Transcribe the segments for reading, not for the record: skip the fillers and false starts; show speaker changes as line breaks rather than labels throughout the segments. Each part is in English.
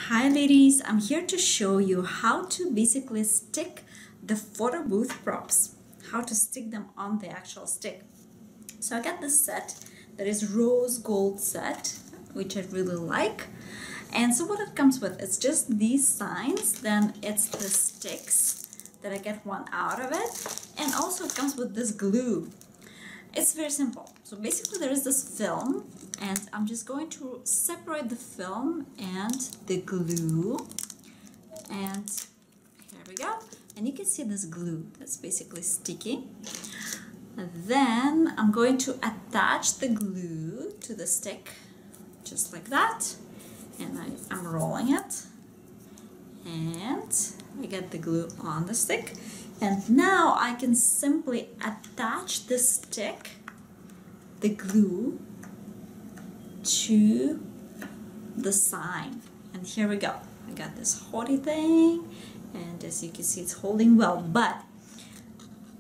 Hi ladies, I'm here to show you how to basically stick the photo booth props, how to stick them on the actual stick. So I got this set that is rose gold set, which I really like. And so what it comes with is just these signs, then it's the sticks that I get one out of it, and also it comes with this glue. It's very simple. So basically there is this film, and I'm just going to separate the film and the glue, and here we go. And you can see this glue that's basically sticky. And then I'm going to attach the glue to the stick just like that, and I'm rolling it, and I get the glue on the stick. And now I can simply attach the stick, the glue, to the sign. And here we go. I got this haughty thing, and as you can see, it's holding well. But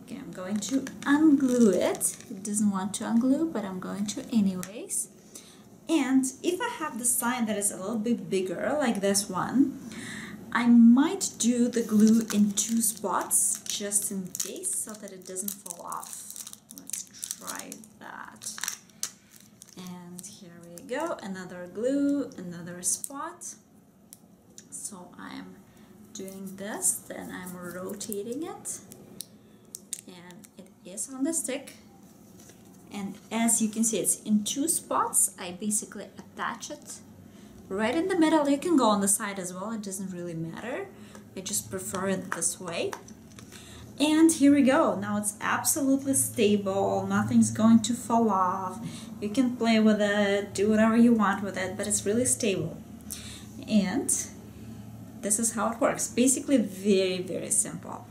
okay, I'm going to unglue it. It doesn't want to unglue, but I'm going to anyways. And if I have the sign that is a little bit bigger, like this one, I might do the glue in 2 spots just in case, so that it doesn't fall off. Let's try that. And here we go, another glue, another spot. So I'm doing this, then I'm rotating it, and it is on the stick. And as you can see, it's in 2 spots. I basically attach it right in the middle. You can go on the side as well, it doesn't really matter. I just prefer it this way. And here we go. Now it's absolutely stable, nothing's going to fall off. You can play with it, do whatever you want with it, but it's really stable. And this is how it works. Basically very, very simple.